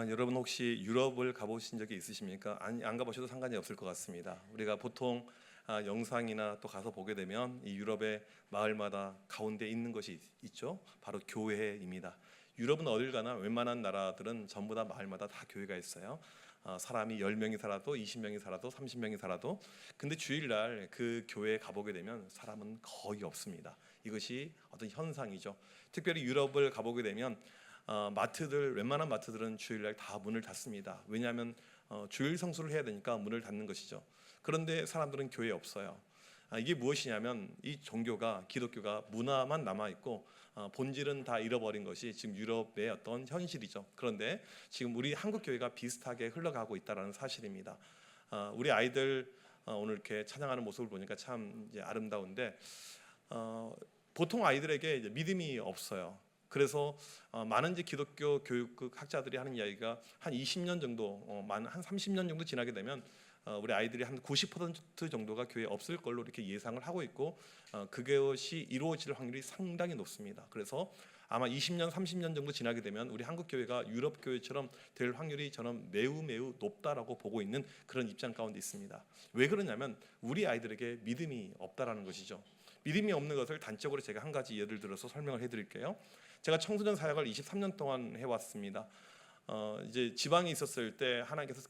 여러분 혹시 유럽을 가보신 적이 있으십니까? 안 가보셔도 상관이 없을 것 같습니다. 우리가 보통 영상이나 또 가서 보게 되면 이 유럽의 마을마다 가운데 있는 것이 있죠. 바로 교회입니다. 유럽은 어딜 가나 웬만한 나라들은 전부 다 마을마다 다 교회가 있어요. 사람이 10명이 살아도 20명이 살아도 30명이 살아도 근데 주일날 그 교회에 가보게 되면 사람은 거의 없습니다. 이것이 어떤 현상이죠. 특별히 유럽을 가보게 되면 마트들, 웬만한 마트들은 주일날 다 문을 닫습니다. 왜냐하면 주일 성수를 해야 되니까 문을 닫는 것이죠. 그런데 사람들은 교회에 없어요. 이게 무엇이냐면 이 종교가, 기독교가 문화만 남아있고 본질은 다 잃어버린 것이 지금 유럽의 어떤 현실이죠. 그런데 지금 우리 한국 교회가 비슷하게 흘러가고 있다는 사실입니다. 우리 아이들 오늘 이렇게 찬양하는 모습을 보니까 참 이제 아름다운데 보통 아이들에게 이제 믿음이 없어요. 그래서 많은 이제 기독교 교육 학자들이 하는 이야기가 한 20년 정도, 한 30년 정도 지나게 되면 우리 아이들이 한 90% 정도가 교회에 없을 걸로 이렇게 예상을 하고 있고 그것이 이루어질 확률이 상당히 높습니다. 그래서 아마 20년, 30년 정도 지나게 되면 우리 한국 교회가 유럽 교회처럼 될 확률이 저는 매우 높다라고 보고 있는 그런 입장 가운데 있습니다. 왜 그러냐면 우리 아이들에게 믿음이 없다라는 것이죠. 믿음이 없는 것을 단적으로 제가 한 가지 예를 들어서 설명을 해드릴게요. 제가 청소년 사역을 23년 동안 해왔습니다. 이제 지방에 있었을 때 하나님께서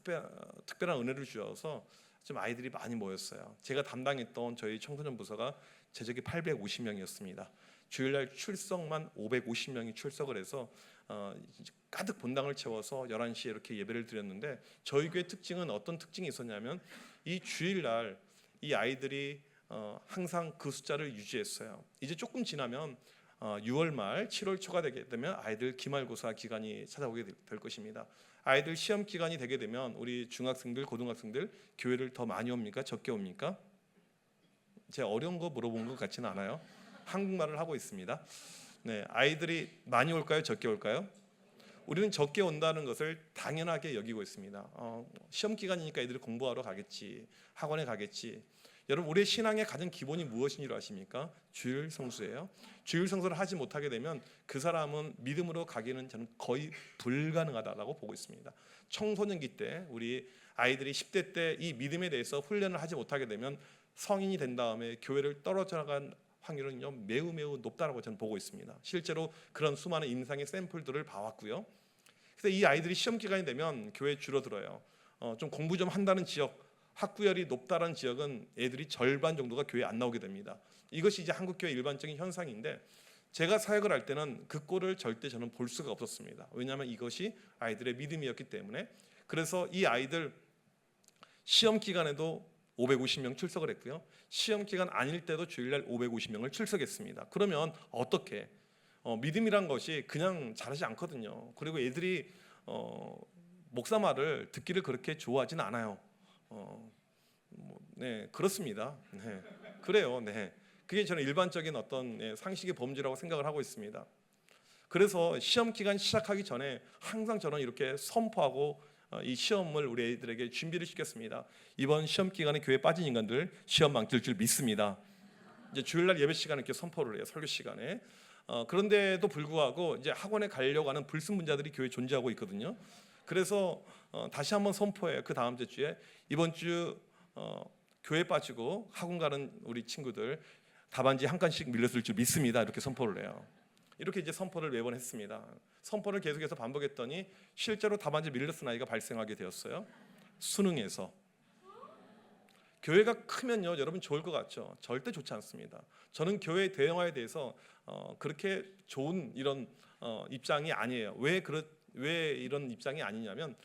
특별한 은혜를 주셔서 좀 아이들이 많이 모였어요. 제가 담당했던 저희 청소년 부서가 제적이 850명이었습니다. 주일날 출석만 550명이 출석을 해서 가득 본당을 채워서 11시에 이렇게 예배를 드렸는데 저희 교회 특징은 어떤 특징이 있었냐면 이 주일날 이 아이들이 항상 그 숫자를 유지했어요. 이제 조금 지나면 6월 말 7월 초가 되게 되면 아이들 기말고사 기간이 찾아오게 될 것입니다. 아이들 시험 기간이 되게 되면 우리 중학생들, 고등학생들 교회를 더 많이 옵니까? 적게 옵니까? 제가 어려운 거 물어본 것 같지는 않아요. 한국말을 하고 있습니다. 네, 아이들이 많이 올까요? 적게 올까요? 우리는 적게 온다는 것을 당연하게 여기고 있습니다. 시험 기간이니까 애들이 공부하러 가겠지, 학원에 가겠지. 여러분 우리의 신앙의 가장 기본이 무엇인 줄 아십니까? 주일 성수예요. 주일 성수를 하지 못하게 되면 그 사람은 믿음으로 가기는 저는 거의 불가능하다라고 보고 있습니다. 청소년기 때 우리 아이들이 10대 때 이 믿음에 대해서 훈련을 하지 못하게 되면 성인이 된 다음에 교회를 떨어져 나간 확률은 매우 높다라고 저는 보고 있습니다. 실제로 그런 수많은 임상의 샘플들을 봐왔고요. 그래서 이 아이들이 시험 기간이 되면 교회에 줄어들어요. 좀 공부 좀 한다는 지역, 학구열이 높다는 지역은 애들이 절반 정도가 교회에 안 나오게 됩니다. 이것이 이제 한국 교회 일반적인 현상인데 제가 사역을 할 때는 그 꼴을 절대 저는 볼 수가 없었습니다. 왜냐하면 이것이 아이들의 믿음이었기 때문에. 그래서 이 아이들 시험 기간에도 550명 출석을 했고요. 시험 기간 아닐 때도 주일날 550명을 출석했습니다. 그러면 어떻게? 믿음이란 것이 그냥 잘하지 않거든요. 그리고 애들이 목사 말을 듣기를 그렇게 좋아하진 않아요. 네, 그렇습니다. 네, 그래요. 네, 그게 저는 일반적인 어떤 상식의 범주라고 생각을 하고 있습니다. 그래서 시험 기간 시작하기 전에 항상 저는 이렇게 선포하고 이 시험을 우리 애들에게 준비를 시켰습니다. 이번 시험 기간에 교회에 빠진 인간들 시험 망칠 줄 믿습니다. 이제 주일날 예배 시간에 이렇게 선포를 해요. 설교 시간에. 그런데도 불구하고 이제 학원에 가려고 하는 불순분자들이 교회에 존재하고 있거든요. 그래서 다시 한번 선포해요. 그 다음 주에 이번 주 교회 빠지고 학원 가는 우리 친구들 답안지 한 칸씩 밀렸을 줄 믿습니다. 이렇게 선포를 해요. 이렇게 이제 선포를 매번 했습니다. 선포를 계속해서 반복했더니 실제로 답안지 밀렸은 아이가 발생하게 되었어요. 수능에서. 교회가 크면요, 여러분 좋을 것 같죠? 절대 좋지 않습니다. 저는 교회 대형화에 대해서 그렇게 좋은 이런 입장이 아니에요. 왜 이런 입장이 아니냐면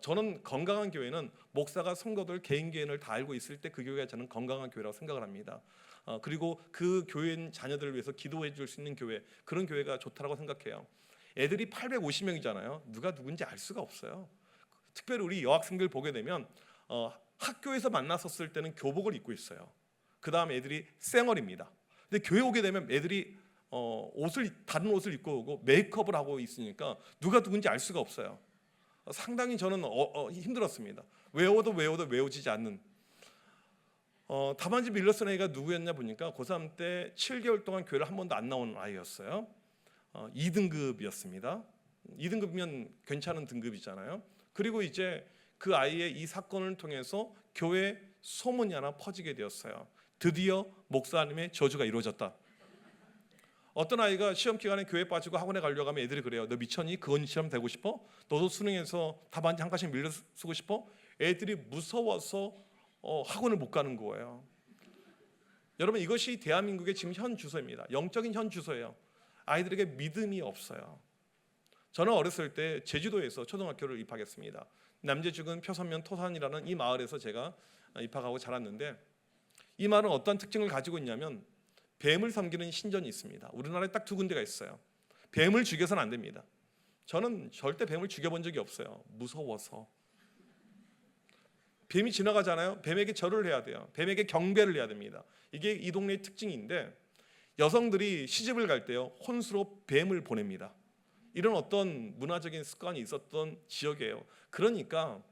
저는 건강한 교회는 목사가 성도들 개인 개인을 다 알고 있을 때 그 교회가 저는 건강한 교회라고 생각을 합니다. 그리고 그 교인 자녀들을 위해서 기도해 줄 수 있는 교회, 그런 교회가 좋다고 생각해요. 애들이 850명이잖아요. 누가 누군지 알 수가 없어요. 특별히 우리 여학생들 보게 되면 학교에서 만났었을 때는 교복을 입고 있어요. 그 다음 애들이 쌩얼입니다. 근데 교회 오게 되면 애들이 다른 옷을 입고 오고 메이크업을 하고 있으니까 누가 누군지 알 수가 없어요. 상당히 저는 힘들었습니다. 외워도 외워지지 않는. 답안지 밀렸은 애가 누구였냐 보니까 고3 때 7개월 동안 교회를 한 번도 안 나온 아이였어요. 2등급이었습니다. 2등급이면 괜찮은 등급이잖아요. 그리고 이제 그 아이의 이 사건을 통해서 교회 소문이 하나 퍼지게 되었어요. 드디어 목사님의 저주가 이루어졌다. 어떤 아이가 시험 기간에 교회 빠지고 학원에 가려고 하면 애들이 그래요. 너 미쳤니? 그건처럼 되고 싶어? 너도 수능에서 답안지 한 칸씩 밀려 쓰고 싶어? 애들이 무서워서 학원을 못 가는 거예요. 여러분, 이것이 대한민국의 지금 현 주소입니다. 영적인 현 주소예요. 아이들에게 믿음이 없어요. 저는 어렸을 때 제주도에서 초등학교를 입학했습니다. 남제죽은 표선면 토산이라는 이 마을에서 제가 입학하고 자랐는데, 이 마을은 어떤 특징을 가지고 있냐면 뱀을 섬기는 신전이 있습니다. 우리나라에 딱 2군데가 있어요. 뱀을 죽여서는 안 됩니다. 저는 절대 뱀을 죽여본 적이 없어요. 무서워서. 뱀이 지나가잖아요. 뱀에게 절을 해야 돼요. 뱀에게 경배를 해야 됩니다. 이게 이 동네의 특징인데, 여성들이 시집을 갈 때요, 혼수로 뱀을 보냅니다. 이런 어떤 문화적인 습관이 있었던 지역이에요. 그러니까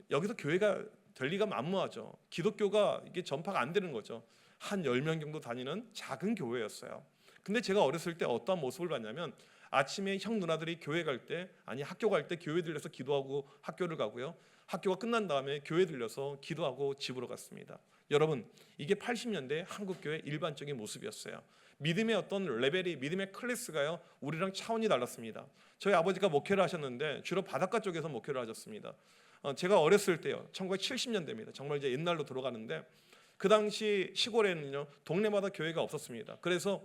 여기서 교회가 될 리가 만무하죠. 기독교가 이게 전파가 안 되는 거죠. 한 10명 정도 다니는 작은 교회였어요. 근데 제가 어렸을 때 어떠한 모습을 봤냐면, 아침에 형 누나들이 교회 갈 때, 아니 학교 갈 때 교회 들려서 기도하고 학교를 가고요, 학교가 끝난 다음에 교회 들려서 기도하고 집으로 갔습니다. 여러분, 이게 80년대 한국교회 일반적인 모습이었어요. 믿음의 어떤 레벨이, 믿음의 클래스가요, 우리랑 차원이 달랐습니다. 저희 아버지가 목회를 하셨는데 주로 바닷가 쪽에서 목회를 하셨습니다. 제가 어렸을 때요, 1970년대입니다. 정말 이제 옛날로 돌아가는데, 그 당시 시골에는요, 동네마다 교회가 없었습니다. 그래서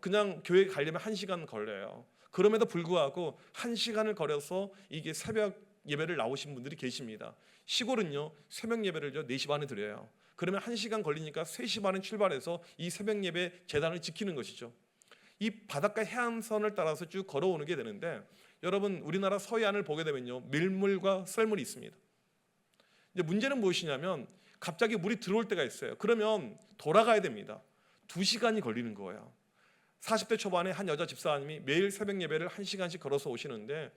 그냥 교회 가려면 1시간 걸려요. 그럼에도 불구하고 1시간을 걸어서 이게 새벽 예배를 나오신 분들이 계십니다. 시골은요, 새벽 예배를요 4시 반에 드려요. 그러면 1시간 걸리니까 3시 반에 출발해서 이 새벽 예배 재단을 지키는 것이죠. 이 바닷가 해안선을 따라서 쭉 걸어오는 게 되는데, 여러분, 우리나라 서해안을 보게 되면요, 밀물과 썰물이 있습니다. 이제 문제는 무엇이냐면, 갑자기 물이 들어올 때가 있어요. 그러면 돌아가야 됩니다. 2시간이 걸리는 거예요. 40대 초반에 한 여자 집사님이 매일 새벽 예배를 1시간씩 걸어서 오시는데,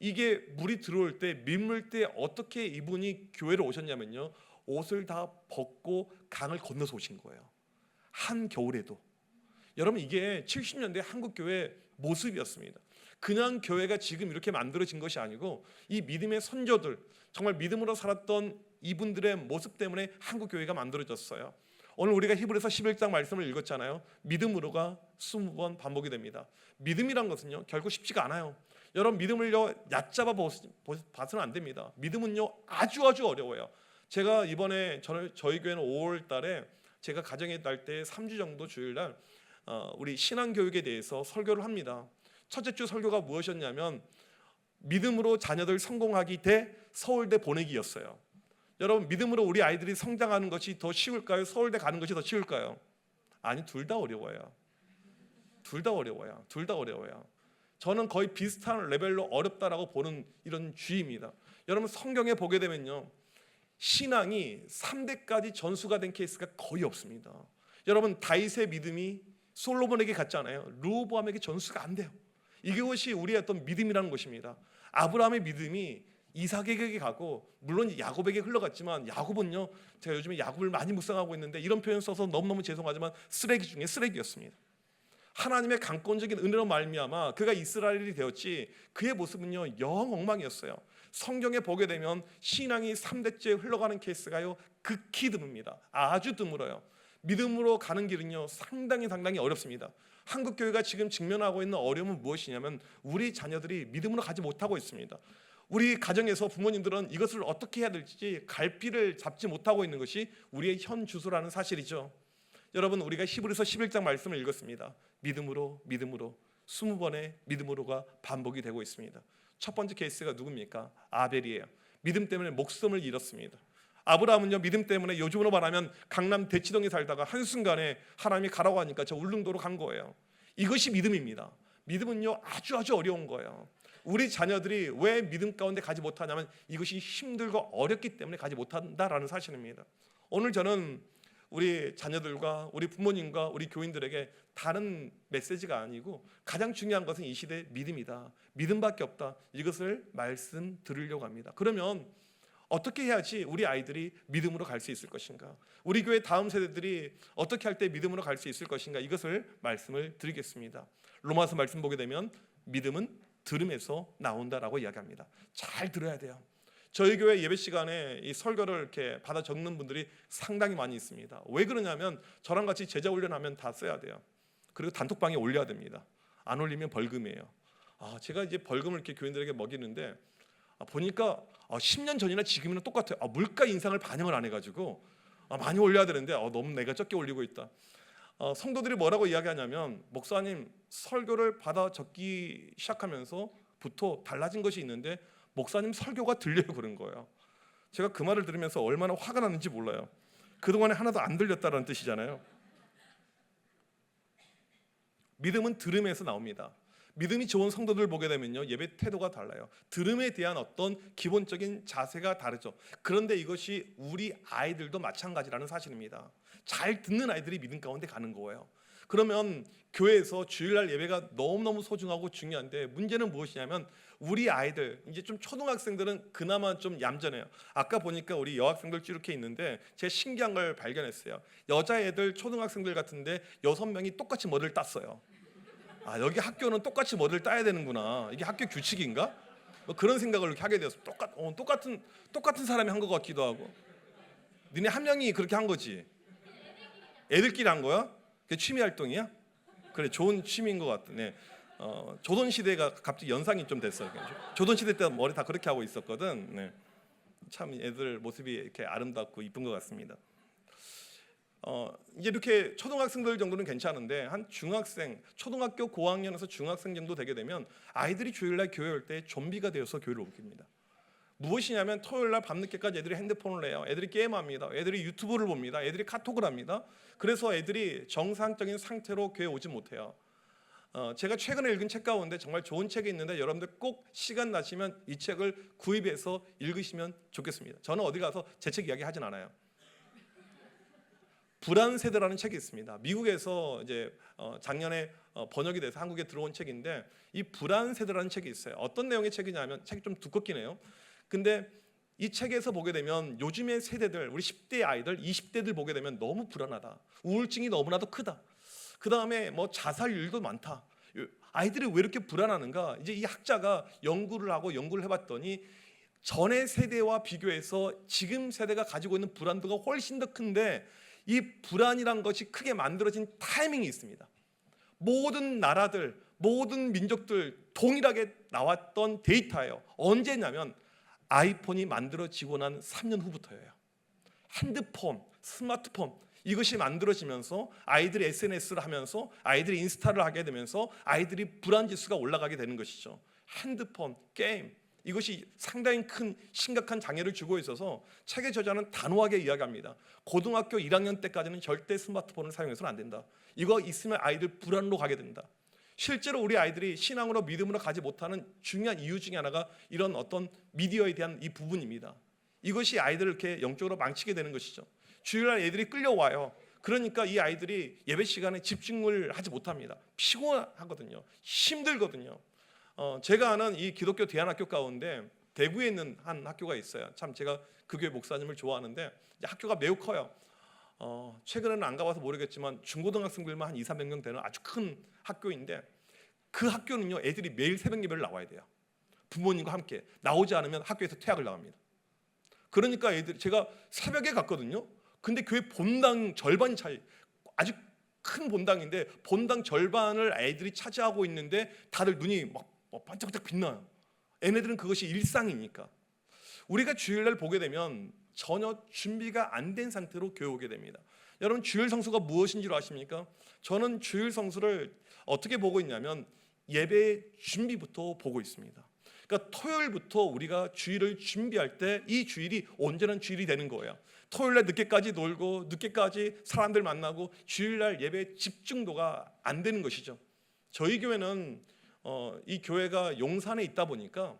이게 물이 들어올 때, 민물 때 어떻게 이분이 교회를 오셨냐면요, 옷을 다 벗고 강을 건너서 오신 거예요. 한겨울에도. 여러분, 이게 70년대 한국교회 모습이었습니다. 그냥 교회가 지금 이렇게 만들어진 것이 아니고, 이 믿음의 선조들, 정말 믿음으로 살았던 이분들의 모습 때문에 한국교회가 만들어졌어요. 오늘 우리가 히브리서 11장 말씀을 읽었잖아요. 믿음으로가 20번 반복이 됩니다. 믿음이란 것은요, 결국 쉽지가 않아요. 여러분, 믿음을요 얕잡아 봐서는 안 됩니다. 믿음은요 아주 어려워요. 제가 이번에 저희 교회는 5월 달에 제가 가정에 날 때 3주 정도 주일날 우리 신앙교육에 대해서 설교를 합니다. 첫째 주 설교가 무엇이었냐면, 믿음으로 자녀들 성공하기 대 서울대 보내기였어요. 여러분, 믿음으로 우리 아이들이 성장하는 것이 더 쉬울까요? 서울대 가는 것이 더 쉬울까요? 아니, 둘 다 어려워요. 둘 다 어려워요. 저는 거의 비슷한 레벨로 어렵다라고 보는 이런 주의입니다. 여러분, 성경에 보게 되면요, 신앙이 3대까지 전수가 된 케이스가 거의 없습니다. 여러분, 다윗의 믿음이 솔로몬에게 갔잖아요. 르호보암에게 전수가 안 돼요. 이것이 우리의 어떤 믿음이라는 것입니다. 아브라함의 믿음이 이삭에게 가고, 물론 야곱에게 흘러갔지만, 야곱은요, 제가 요즘에 야곱을 많이 묵상하고 있는데 이런 표현 써서 너무너무 죄송하지만 쓰레기 중에 쓰레기였습니다. 하나님의 강권적인 은혜로 말미암아 그가 이스라엘이 되었지, 그의 모습은요 영 엉망이었어요. 성경에 보게 되면 신앙이 3대째 흘러가는 케이스가요 극히 드뭅니다. 아주 드물어요. 믿음으로 가는 길은요 상당히 어렵습니다. 한국교회가 지금 직면하고 있는 어려움은 무엇이냐면, 우리 자녀들이 믿음으로 가지 못하고 있습니다. 우리 가정에서 부모님들은 이것을 어떻게 해야 될지 갈피를 잡지 못하고 있는 것이 우리의 현 주소라는 사실이죠. 여러분, 우리가 히브리서 11장 말씀을 읽었습니다. 믿음으로 20번의 믿음으로가 반복이 되고 있습니다. 첫 번째 케이스가 누굽니까? 아벨이에요. 믿음 때문에 목숨을 잃었습니다. 아브라함은요, 믿음 때문에 요즘으로 말하면 강남 대치동에 살다가 한순간에 하나님이 가라고 하니까 저 울릉도로 간 거예요. 이것이 믿음입니다. 믿음은요 아주 어려운 거예요. 우리 자녀들이 왜 믿음 가운데 가지 못하냐면, 이것이 힘들고 어렵기 때문에 가지 못한다라는 사실입니다. 오늘 저는 우리 자녀들과 우리 부모님과 우리 교인들에게 다른 메시지가 아니고, 가장 중요한 것은 이 시대의 믿음이다, 믿음밖에 없다, 이것을 말씀드리려고 합니다. 그러면 어떻게 해야지 우리 아이들이 믿음으로 갈 수 있을 것인가, 우리 교회 다음 세대들이 어떻게 할 때 믿음으로 갈 수 있을 것인가, 이것을 말씀을 드리겠습니다. 로마서 말씀 보게 되면, 믿음은 들음에서 나온다라고 이야기합니다. 잘 들어야 돼요. 저희 교회 예배 시간에 이 설교를 이렇게 받아 적는 분들이 상당히 많이 있습니다. 왜 그러냐면 저랑 같이 제자 훈련하면 다 써야 돼요. 그리고 단톡방에 올려야 됩니다. 안 올리면 벌금이에요. 제가 이제 벌금을 이렇게 교인들에게 먹이는데 보니까 10년 전이나 지금이나 똑같아요. 물가 인상을 반영을 안 해가지고 많이 올려야 되는데 너무 내가 적게 올리고 있다. 성도들이 뭐라고 이야기하냐면 목사님 설교를 받아 적기 시작하면서부터 달라진 것이 있는데 목사님 설교가 들려요 그런 거예요. 제가 그 말을 들으면서 얼마나 화가 났는지 몰라요. 그동안에 하나도 안 들렸다는 뜻이잖아요. 믿음은 들음에서 나옵니다. 믿음이 좋은 성도들 보게 되면요 예배 태도가 달라요. 들음에 대한 어떤 기본적인 자세가 다르죠. 그런데 이것이 우리 아이들도 마찬가지라는 사실입니다. 잘 듣는 아이들이 믿음 가운데 가는 거예요. 그러면 교회에서 주일날 예배가 너무너무 소중하고 중요한데 문제는 무엇이냐면 우리 아이들 이제 좀 초등학생들은 그나마 좀 얌전해요. 아까 보니까 우리 여학생들 이렇게 있는데 제가 신기한 걸 발견했어요. 여자애들 초등학생들 같은데 6명이 똑같이 머리를 땄어요. 여기 학교는 똑같이 머리를 따야 되는구나. 이게 학교 규칙인가? 그런 생각을 이렇게 하게 되었어요. 똑같은 사람이 한 것 같기도 하고. 니네 한 명이 그렇게 한 거지. 애들끼리 한 거야? 그게 취미 활동이야? 그래 좋은 취미인 것 같아. 네. 조선 시대가 갑자기 연상이 좀 됐어요. 조선 시대 때 머리 다 그렇게 하고 있었거든. 네. 참 애들 모습이 이렇게 아름답고 이쁜 것 같습니다. 이제 이렇게 초등학생들 정도는 괜찮은데 한 중학생, 초등학교 고학년에서 중학생 정도 되게 되면 아이들이 주일날 교회 올 때 좀비가 되어서 교회를 옮깁니다. 무엇이냐면 토요일날 밤늦게까지 애들이 핸드폰을 해요. 애들이 게임합니다. 애들이 유튜브를 봅니다. 애들이 카톡을 합니다. 그래서 애들이 정상적인 상태로 교회 오지 못해요. 제가 최근에 읽은 책 가운데 정말 좋은 책이 있는데 여러분들 꼭 시간 나시면 이 책을 구입해서 읽으시면 좋겠습니다. 저는 어디 가서 제 책 이야기 하진 않아요. 불안 세대라는 책이 있습니다. 미국에서 이제 작년에 번역이 돼서 한국에 들어온 책인데 이 불안 세대라는 책이 있어요. 어떤 내용의 책이냐면 책이 좀 두껍긴 해요. 근데 이 책에서 보게 되면 요즘의 세대들, 우리 10대 아이들, 20대들 보게 되면 너무 불안하다. 우울증이 너무나도 크다. 그 다음에 뭐 자살률도 많다. 아이들이 왜 이렇게 불안하는가? 이제 이 학자가 연구를 해봤더니 전의 세대와 비교해서 지금 세대가 가지고 있는 불안도가 훨씬 더 큰데 이 불안이란 것이 크게 만들어진 타이밍이 있습니다. 모든 나라들, 모든 민족들 동일하게 나왔던 데이터예요. 언제냐면 아이폰이 만들어지고 난 3년 후부터예요. 핸드폰, 스마트폰 이것이 만들어지면서 아이들이 SNS를 하면서 아이들이 인스타를 하게 되면서 아이들이 불안 지수가 올라가게 되는 것이죠. 핸드폰, 게임 이것이 상당히 큰 심각한 장애를 주고 있어서 책의 저자는 단호하게 이야기합니다. 고등학교 1학년 때까지는 절대 스마트폰을 사용해서는 안 된다. 이거 있으면 아이들 불안으로 가게 된다. 실제로 우리 아이들이 신앙으로 믿음으로 가지 못하는 중요한 이유 중에 하나가 이런 어떤 미디어에 대한 이 부분입니다. 이것이 아이들을 이렇게 영적으로 망치게 되는 것이죠. 주일날 애들이 끌려와요. 그러니까 이 아이들이 예배 시간에 집중을 하지 못합니다. 피곤하거든요. 힘들거든요. 제가 아는 이 기독교 대안학교 가운데 대구에 있는 한 학교가 있어요. 참 제가 그 교회 목사님을 좋아하는데 학교가 매우 커요. 최근에는 안 가봐서 모르겠지만 중고등학생들만 한 200~300명 되는 아주 큰 학교인데 그 학교는요 애들이 매일 새벽 예배를 나와야 돼요. 부모님과 함께 나오지 않으면 학교에서 퇴학을 당합니다. 그러니까 애들 제가 새벽에 갔거든요. 근데 교회 본당 절반 차이 아주 큰 본당인데 본당 절반을 애들이 차지하고 있는데 다들 눈이 막 반짝반짝 빛나요. 얘네들은 그것이 일상이니까. 우리가 주일날 보게 되면 전혀 준비가 안 된 상태로 교회 오게 됩니다. 여러분 주일 성수가 무엇인 줄 아십니까? 저는 주일 성수를 어떻게 보고 있냐면 예배 준비부터 보고 있습니다. 그러니까 토요일부터 우리가 주일을 준비할 때 이 주일이 온전한 주일이 되는 거예요. 토요일날 늦게까지 놀고 늦게까지 사람들 만나고 주일날 예배 집중도가 안 되는 것이죠. 저희 교회는 이 교회가 용산에 있다 보니까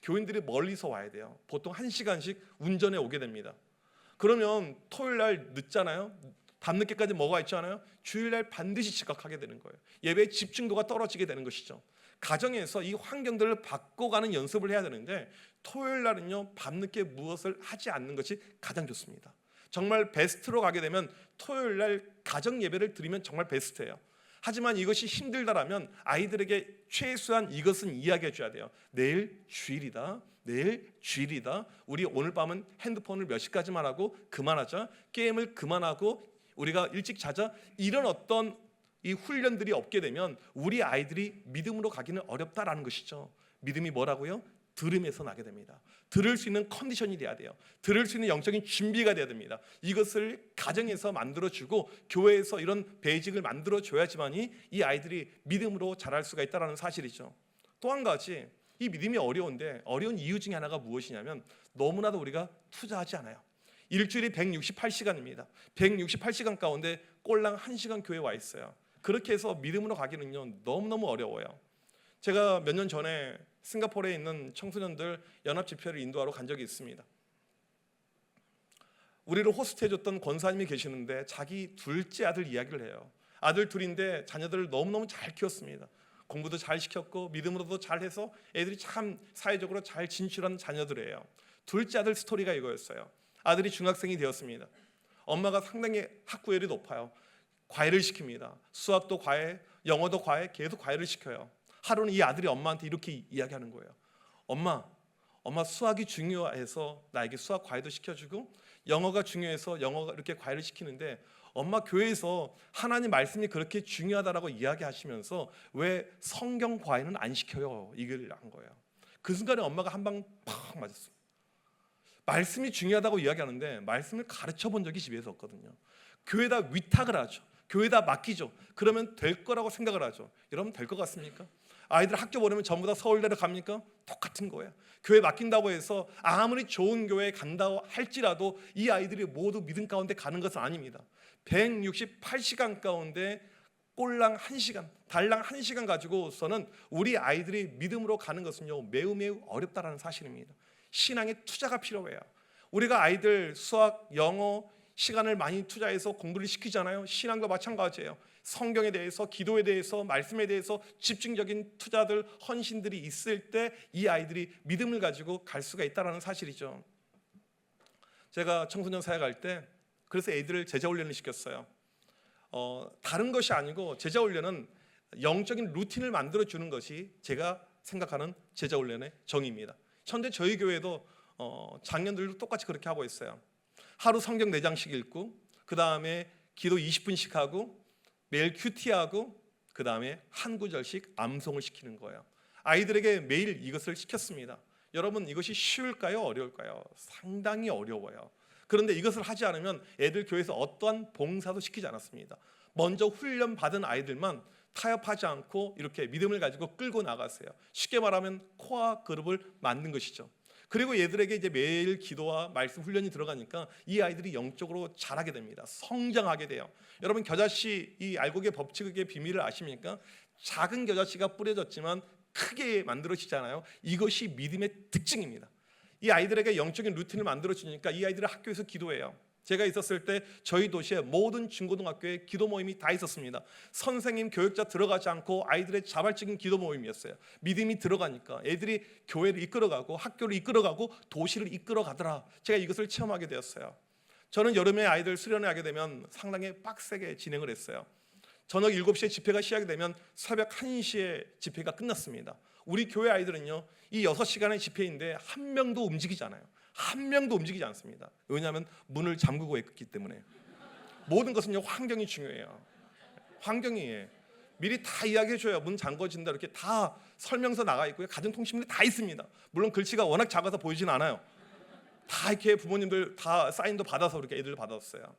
교인들이 멀리서 와야 돼요. 보통 1시간씩 운전해 오게 됩니다. 그러면 토요일날 늦잖아요. 밤늦게까지 뭐가 있잖아요. 주일날 반드시 지각하게 되는 거예요. 예배 집중도가 떨어지게 되는 것이죠. 가정에서 이 환경들을 바꿔가는 연습을 해야 되는데 토요일날은요 밤늦게 무엇을 하지 않는 것이 가장 좋습니다. 정말 베스트로 가게 되면 토요일날 가정 예배를 드리면 정말 베스트예요. 하지만 이것이 힘들다라면 아이들에게 최소한 이것은 이야기해 줘야 돼요. 내일 주일이다. 내일 주일이다. 우리 오늘 밤은 핸드폰을 몇 시까지만 하고 그만하자. 게임을 그만하고 우리가 일찍 자자. 이런 어떤 이 훈련들이 없게 되면 우리 아이들이 믿음으로 가기는 어렵다라는 것이죠. 믿음이 뭐라고요? 들음에서 나게 됩니다. 들을 수 있는 컨디션이 돼야 돼요. 들을 수 있는 영적인 준비가 돼야 됩니다. 이것을 가정에서 만들어주고 교회에서 이런 베이직을 만들어줘야지만이 이 아이들이 믿음으로 자랄 수가 있다는 사실이죠. 또 한 가지, 이 믿음이 어려운데 어려운 이유 중에 하나가 무엇이냐면 너무나도 우리가 투자하지 않아요. 일주일이 168시간입니다. 168시간 가운데 꼴랑 1시간 교회에 와 있어요. 그렇게 해서 믿음으로 가기는요 너무너무 어려워요. 제가 몇 년 전에 싱가포르에 있는 청소년들 연합 집회를 인도하러 간 적이 있습니다. 우리를 호스트해줬던 권사님이 계시는데 자기 둘째 아들 이야기를 해요. 아들 둘인데 자녀들을 너무너무 잘 키웠습니다. 공부도 잘 시켰고 믿음으로도 잘해서 애들이 참 사회적으로 잘 진출한 자녀들이에요. 둘째 아들 스토리가 이거였어요. 아들이 중학생이 되었습니다. 엄마가 상당히 학구열이 높아요. 과외를 시킵니다. 수학도 과외, 영어도 과외, 계속 과외를 시켜요. 하루는 이 아들이 엄마한테 이렇게 이야기하는 거예요. 엄마 수학이 중요해서 나에게 수학 과외도 시켜주고 영어가 중요해서 영어 이렇게 과외를 시키는데 엄마 교회에서 하나님 말씀이 그렇게 중요하다라고 이야기하시면서 왜 성경 과외는 안 시켜요? 이걸 한 거예요. 그 순간에 엄마가 한 방 팍 맞았어요. 말씀이 중요하다고 이야기하는데 말씀을 가르쳐 본 적이 집에서 없거든요. 교회에다 위탁을 하죠. 교회에다 맡기죠. 그러면 될 거라고 생각을 하죠. 여러분 될 것 같습니까? 아이들 학교 보내면 전부 다 서울대로 갑니까? 똑같은 거예요. 교회 맡긴다고 해서 아무리 좋은 교회에 간다고 할지라도 이 아이들이 모두 믿음 가운데 가는 것은 아닙니다. 168시간 가운데 꼴랑 1시간, 달랑 1시간 가지고서는 우리 아이들이 믿음으로 가는 것은요 매우 어렵다라는 사실입니다. 신앙에 투자가 필요해요. 우리가 아이들 수학, 영어 시간을 많이 투자해서 공부를 시키잖아요. 신앙도 마찬가지예요. 성경에 대해서, 기도에 대해서, 말씀에 대해서 집중적인 투자들, 헌신들이 있을 때 이 아이들이 믿음을 가지고 갈 수가 있다는 사실이죠. 제가 청소년 사회 갈 때 그래서 애들을 제자훈련을 시켰어요. 다른 것이 아니고 제자훈련은 영적인 루틴을 만들어주는 것이 제가 생각하는 제자훈련의 정의입니다. 현재 저희 교회도 장년들도 똑같이 그렇게 하고 있어요. 하루 성경 4장씩 읽고 그 다음에 기도 20분씩 하고 매일 큐티하고 그 다음에 한 구절씩 암송을 시키는 거예요. 아이들에게 매일 이것을 시켰습니다. 여러분 이것이 쉬울까요? 어려울까요? 상당히 어려워요. 그런데 이것을 하지 않으면 애들 교회에서 어떠한 봉사도 시키지 않았습니다. 먼저 훈련받은 아이들만 타협하지 않고 이렇게 믿음을 가지고 끌고 나갔어요. 쉽게 말하면 코어 그룹을 만든 것이죠. 그리고 얘들에게 이제 매일 기도와 말씀 훈련이 들어가니까 이 아이들이 영적으로 자라게 됩니다. 성장하게 돼요. 여러분 겨자씨 이 알곡의 법칙의 비밀을 아십니까? 작은 겨자씨가 뿌려졌지만 크게 만들어지잖아요. 이것이 믿음의 특징입니다. 이 아이들에게 영적인 루틴을 만들어주니까 이 아이들은 학교에서 기도해요. 제가 있었을 때 저희 도시의 모든 중고등학교에 기도 모임이 다 있었습니다. 선생님, 교육자 들어가지 않고 아이들의 자발적인 기도 모임이었어요. 믿음이 들어가니까 애들이 교회를 이끌어가고 학교를 이끌어가고 도시를 이끌어가더라. 제가 이것을 체험하게 되었어요. 저는 여름에 아이들 수련회 하게 되면 상당히 빡세게 진행을 했어요. 저녁 7시에 집회가 시작이 되면 새벽 1시에 집회가 끝났습니다. 우리 교회 아이들은요 이 6시간의 집회인데 한 명도 움직이지 않아요. 한 명도 움직이지 않습니다. 왜냐하면 문을 잠그고 있기 때문에. 모든 것은요 환경이 중요해요. 환경이 미리 다 이야기해줘요. 문 잠궈진다 이렇게 다 설명서 나가 있고요. 가정통신문에 다 있습니다. 물론 글씨가 워낙 작아서 보이진 않아요. 다 이렇게 부모님들 다 사인도 받아서 이렇게 애들 받았어요.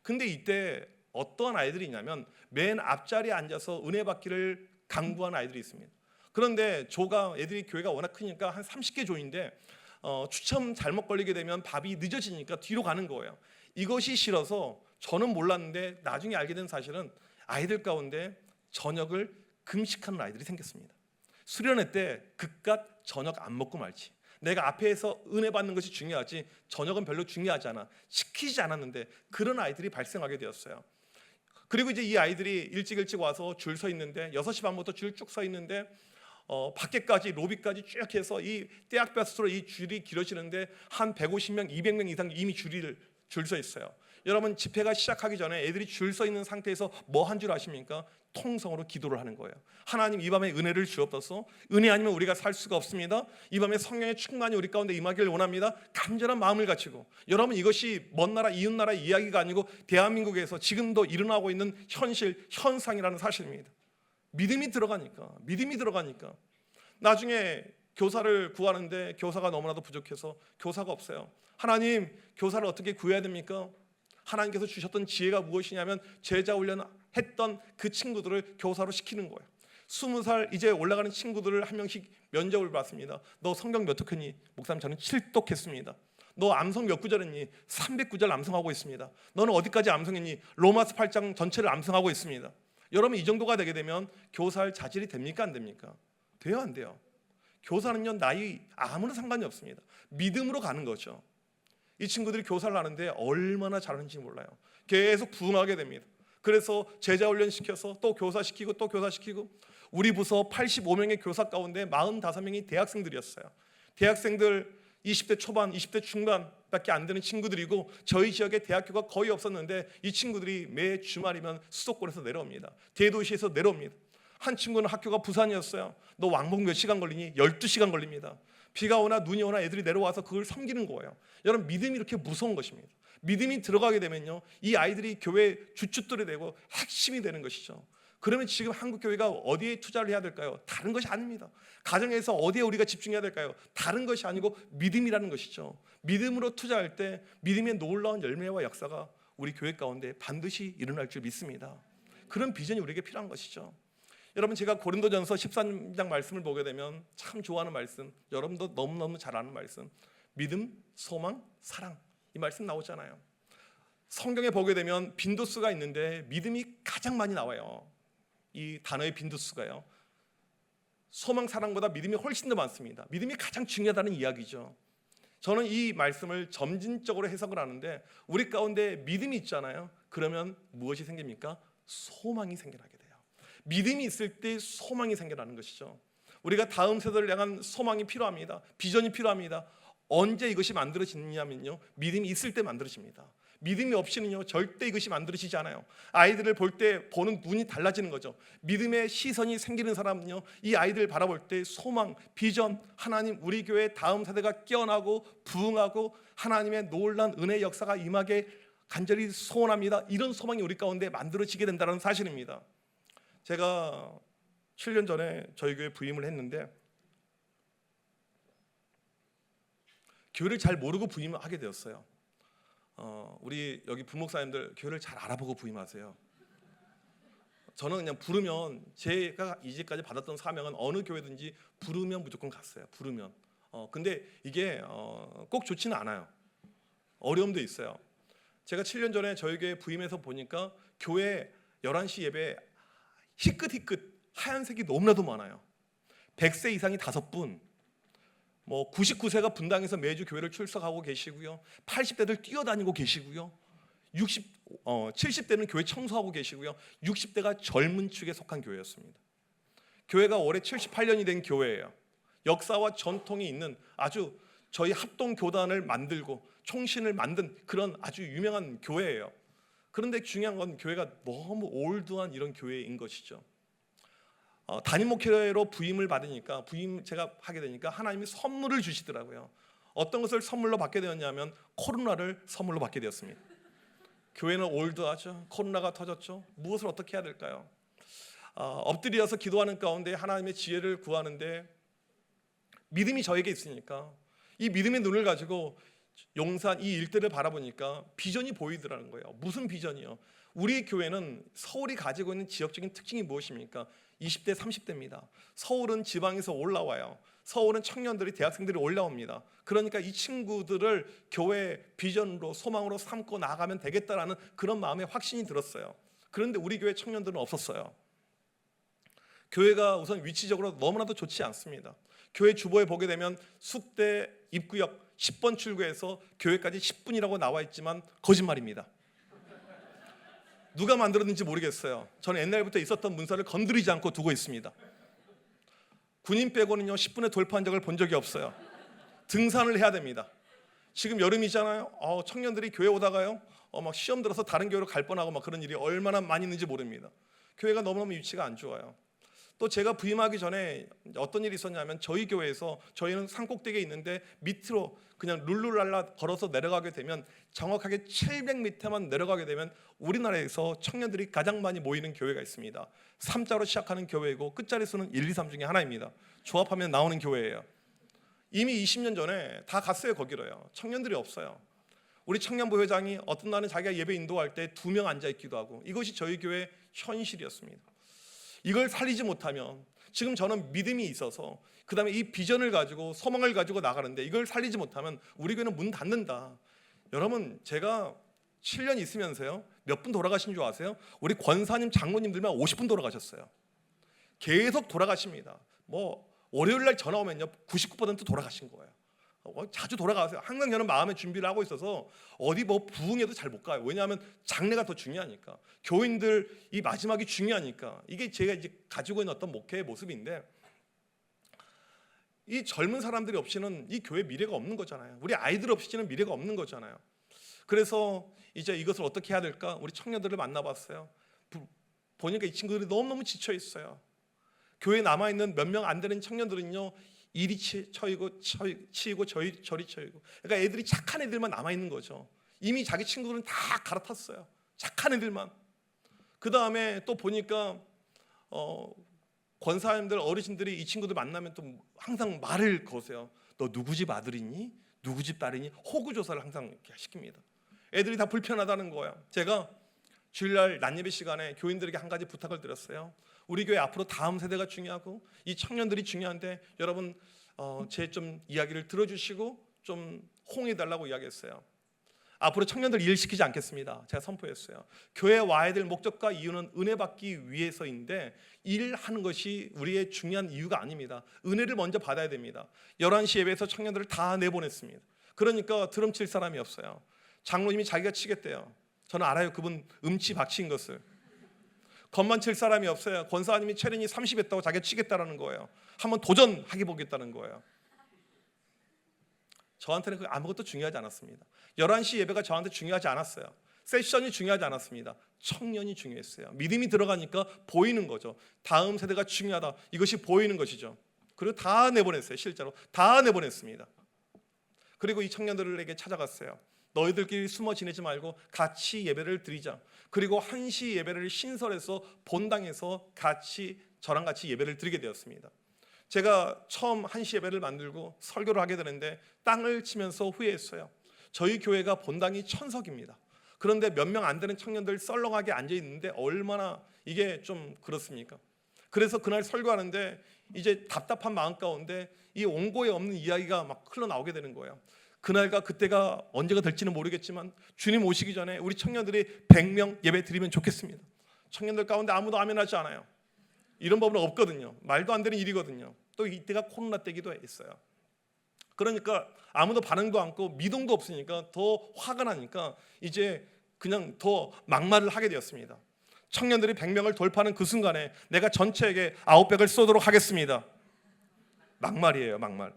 근데 이때 어떠한 아이들이 있냐면 맨 앞자리에 앉아서 은혜 받기를 강구하는 아이들이 있습니다. 그런데 조가 애들이 교회가 워낙 크니까 한 30개 조인데 추첨 잘못 걸리게 되면 밥이 늦어지니까 뒤로 가는 거예요. 이것이 싫어서 저는 몰랐는데 나중에 알게 된 사실은 아이들 가운데 저녁을 금식하는 아이들이 생겼습니다. 수련회 때 그깟 저녁 안 먹고 말지. 내가 앞에서 은혜 받는 것이 중요하지 저녁은 별로 중요하지 않아. 시키지 않았는데 그런 아이들이 발생하게 되었어요. 그리고 이제 이 아이들이 일찍 와서 줄 서 있는데 6시 반부터 줄 쭉 서 있는데 밖에까지 로비까지 쭉 해서 이 떼약볕으로 이 줄이 길어지는데 한 150명, 200명 이상 이미 줄 서 있어요. 여러분 집회가 시작하기 전에 애들이 줄 서 있는 상태에서 뭐 한 줄 아십니까? 통성으로 기도를 하는 거예요. 하나님 이 밤에 은혜를 주옵소서. 은혜 아니면 우리가 살 수가 없습니다. 이 밤에 성령의 충만이 우리 가운데 임하기를 원합니다. 간절한 마음을 가지고. 여러분 이것이 먼 나라 이웃 나라 이야기가 아니고 대한민국에서 지금도 일어나고 있는 현실 현상이라는 사실입니다. 믿음이 들어가니까 나중에 교사를 구하는데 교사가 너무나도 부족해서 교사가 없어요. 하나님 교사를 어떻게 구해야 됩니까? 하나님께서 주셨던 지혜가 무엇이냐면 제자 훈련했던 그 친구들을 교사로 시키는 거예요. 20살 이제 올라가는 친구들을 한 명씩 면접을 받습니다. 너 성경 몇 독했니? 목사님 저는 7독했습니다. 너 암송 몇 구절 했니? 300구절 암송하고 있습니다. 너는 어디까지 암송했니? 로마서 8장 전체를 암송하고 있습니다. 여러분 이 정도가 되게 되면 교사할 자질이 됩니까 안 됩니까? 돼요 안 돼요? 교사는요 나이 아무런 상관이 없습니다. 믿음으로 가는 거죠. 이 친구들이 교사를 하는데 얼마나 잘하는지 몰라요. 계속 부응하게 됩니다. 그래서 제자 훈련 시켜서 또 교사시키고 또 교사시키고 우리 부서 85명의 교사 가운데 45명이 대학생들이었어요. 대학생들 20대 초반, 20대 중반밖에 안 되는 친구들이고 저희 지역에 대학교가 거의 없었는데 이 친구들이 매 주말이면 수도권에서 내려옵니다. 대도시에서 내려옵니다. 한 친구는 학교가 부산이었어요. 너 왕복 몇 시간 걸리니? 12시간 걸립니다. 비가 오나 눈이 오나 애들이 내려와서 그걸 섬기는 거예요. 여러분 믿음이 이렇게 무서운 것입니다. 믿음이 들어가게 되면요 이 아이들이 교회 주춧돌이 되고 핵심이 되는 것이죠. 그러면 지금 한국교회가 어디에 투자를 해야 될까요? 다른 것이 아닙니다. 가정에서 어디에 우리가 집중해야 될까요? 다른 것이 아니고 믿음이라는 것이죠. 믿음으로 투자할 때 믿음의 놀라운 열매와 역사가 우리 교회 가운데 반드시 일어날 줄 믿습니다. 그런 비전이 우리에게 필요한 것이죠. 여러분 제가 고린도전서 13장 말씀을 보게 되면 참 좋아하는 말씀, 여러분도 너무너무 잘 아는 말씀, 믿음, 소망, 사랑, 이 말씀 나오잖아요. 성경에 보게 되면 빈도수가 있는데 믿음이 가장 많이 나와요. 이 단어의 빈도수가요. 소망, 사랑보다 믿음이 훨씬 더 많습니다. 믿음이 가장 중요하다는 이야기죠. 저는 이 말씀을 점진적으로 해석을 하는데 우리 가운데 믿음이 있잖아요. 그러면 무엇이 생깁니까? 소망이 생겨나게 돼요. 믿음이 있을 때 소망이 생겨나는 것이죠. 우리가 다음 세대를 향한 소망이 필요합니다. 비전이 필요합니다. 언제 이것이 만들어지느냐면요 믿음이 있을 때 만들어집니다. 믿음이 없이는요 절대 이것이 만들어지지 않아요. 아이들을 볼 때 보는 눈이 달라지는 거죠. 믿음의 시선이 생기는 사람은요 이 아이들을 바라볼 때 소망, 비전, 하나님 우리 교회 다음 세대가 깨어나고 부흥하고 하나님의 놀라운 은혜의 역사가 임하게 간절히 소원합니다. 이런 소망이 우리 가운데 만들어지게 된다는 사실입니다. 제가 7년 전에 저희 교회 부임을 했는데 교회를 잘 모르고 부임을 하게 되었어요. 우리 여기 부목사님들 교회를 잘 알아보고 부임하세요. 저는 그냥 부르면 제가 이제까지 받았던 사명은 어느 교회든지 부르면 무조건 갔어요. 부르면. 근데 이게 꼭 좋지는 않아요. 어려움도 있어요. 제가 7년 전에 저희 교회 부임해서 보니까 교회 11시 예배 희끗희끗 하얀색이 너무나도 많아요. 100세 이상이 5분, 99세가 분당에서 매주 교회를 출석하고 계시고요. 80대들 뛰어다니고 계시고요. 70대는 교회 청소하고 계시고요. 60대가 젊은 축에 속한 교회였습니다. 교회가 올해 78년이 된 교회예요. 역사와 전통이 있는 아주 저희 합동교단을 만들고 총신을 만든 그런 아주 유명한 교회예요. 그런데 중요한 건 교회가 너무 올드한 이런 교회인 것이죠. 담임 목회로 부임을 받으니까 제가 하게 되니까 하나님이 선물을 주시더라고요. 어떤 것을 선물로 받게 되었냐면 코로나를 선물로 받게 되었습니다. 교회는 올드하죠. 코로나가 터졌죠. 무엇을 어떻게 해야 될까요? 엎드려서 기도하는 가운데 하나님의 지혜를 구하는데 믿음이 저에게 있으니까 이 믿음의 눈을 가지고 용산 이 일대를 바라보니까 비전이 보이더라는 거예요. 무슨 비전이요? 우리 교회는 서울이 가지고 있는 지역적인 특징이 무엇입니까? 20대, 30대입니다. 서울은 지방에서 올라와요. 서울은 청년들이, 대학생들이 올라옵니다. 그러니까 이 친구들을 교회 비전으로, 소망으로 삼고 나가면 되겠다라는 그런 마음의 확신이 들었어요. 그런데 우리 교회 청년들은 없었어요. 교회가 우선 위치적으로 너무나도 좋지 않습니다. 교회 주보에 보게 되면 숙대 입구역 10번 출구에서 교회까지 10분이라고 나와 있지만 거짓말입니다. 누가 만들었는지 모르겠어요. 저는 옛날부터 있었던 문서를 건드리지 않고 두고 있습니다. 군인 빼고는요 10분에 돌파한 적을 본 적이 없어요. 등산을 해야 됩니다. 지금 여름이잖아요. 청년들이 교회 오다가요 막 시험 들어서 다른 교회로 갈 뻔하고 막 그런 일이 얼마나 많이 있는지 모릅니다. 교회가 너무너무 위치가 안 좋아요. 또 제가 부임하기 전에 어떤 일이 있었냐면 저희 교회에서 저희는 산꼭대기에 있는데 밑으로 그냥 룰루랄라 걸어서 내려가게 되면 정확하게 700m만 내려가게 되면 우리나라에서 청년들이 가장 많이 모이는 교회가 있습니다. 3자로 시작하는 교회이고 끝자리 수는 1, 2, 3 중에 하나입니다. 조합하면 나오는 교회예요. 이미 20년 전에 다 갔어요. 거기로요. 청년들이 없어요. 우리 청년부 회장이 어떤 날은 자기가 예배 인도할 때 2명 앉아있기도 하고, 이것이 저희 교회 현실이었습니다. 이걸 살리지 못하면, 지금 저는 믿음이 있어서 그 다음에 이 비전을 가지고 소망을 가지고 나가는데 이걸 살리지 못하면 우리 교회는 문 닫는다. 여러분, 제가 7년 있으면서요 몇 분 돌아가신 줄 아세요? 우리 권사님 장로님들만 50분 돌아가셨어요. 계속 돌아가십니다. 뭐 월요일날 전화 오면요 99% 돌아가신 거예요. 자주 돌아가세요. 항상 저는 마음의 준비를 하고 있어서 어디 뭐 부흥회도 잘 못 가요. 왜냐하면 장례가 더 중요하니까, 교인들 이 마지막이 중요하니까. 이게 제가 이제 가지고 있는 어떤 목회의 모습인데, 이 젊은 사람들이 없이는 이 교회 미래가 없는 거잖아요. 우리 아이들 없이는 미래가 없는 거잖아요. 그래서 이제 이것을 어떻게 해야 될까? 우리 청년들을 만나봤어요. 보니까 이 친구들이 너무너무 지쳐 있어요. 교회에 남아있는 몇 명 안 되는 청년들은요 이리 치이고 저리 치이고, 그러니까 애들이 착한 애들만 남아있는 거죠. 이미 자기 친구들은 다 갈아탔어요. 착한 애들만. 그 다음에 또 보니까 권사님들, 어르신들이 이 친구들 만나면 또 항상 말을 거세요. 너 누구 집 아들이니? 누구 집 딸이니? 호구조사를 항상 이렇게 시킵니다. 애들이 다 불편하다는 거예요. 제가 주일날 낮예배 시간에 교인들에게 한 가지 부탁을 드렸어요. 우리 교회 앞으로 다음 세대가 중요하고 이 청년들이 중요한데, 여러분 제 좀 이야기를 들어주시고 좀 호응해달라고 이야기했어요. 앞으로 청년들 일 시키지 않겠습니다. 제가 선포했어요. 교회에 와야 될 목적과 이유는 은혜 받기 위해서인데, 일하는 것이 우리의 중요한 이유가 아닙니다. 은혜를 먼저 받아야 됩니다. 11시 예배에서 청년들을 다 내보냈습니다. 그러니까 드럼 칠 사람이 없어요. 장로님이 자기가 치겠대요. 저는 알아요. 그분 음치 박치인 것을. 건만 칠 사람이 없어요. 권사님이 체린이 30 했다고 자기가 치겠다라는 거예요. 한번 도전하게 보겠다는 거예요. 저한테는 그 아무것도 중요하지 않았습니다. 11시 예배가 저한테 중요하지 않았어요. 세션이 중요하지 않았습니다. 청년이 중요했어요. 믿음이 들어가니까 보이는 거죠. 다음 세대가 중요하다. 이것이 보이는 것이죠. 그리고 다 내보냈어요. 실제로 다 내보냈습니다. 그리고 이 청년들에게 찾아갔어요. 너희들끼리 숨어 지내지 말고 같이 예배를 드리자. 그리고 1시 예배를 신설해서 본당에서 저랑 같이 예배를 드리게 되었습니다. 제가 처음 1시 예배를 만들고 설교를 하게 되는데 땅을 치면서 후회했어요. 저희 교회가 본당이 1000석입니다. 그런데 몇 명 안 되는 청년들 썰렁하게 앉아 있는데 얼마나 이게 좀 그렇습니까? 그래서 그날 설교하는데 이제 답답한 마음 가운데 이 원고에 없는 이야기가 막 흘러나오게 되는 거예요. 그날과 그때가 언제가 될지는 모르겠지만 주님 오시기 전에 우리 청년들이 100명 예배 드리면 좋겠습니다. 청년들 가운데 아무도 아멘하지 않아요. 이런 법은 없거든요. 말도 안 되는 일이거든요. 또 이때가 코로나 때기도 했어요. 그러니까 아무도 반응도 않고 미동도 없으니까 더 화가 나니까 이제 그냥 더 막말을 하게 되었습니다. 청년들이 100명을 돌파하는 그 순간에 내가 전체에게 아웃백을 쏘도록 하겠습니다. 막말이에요, 막말.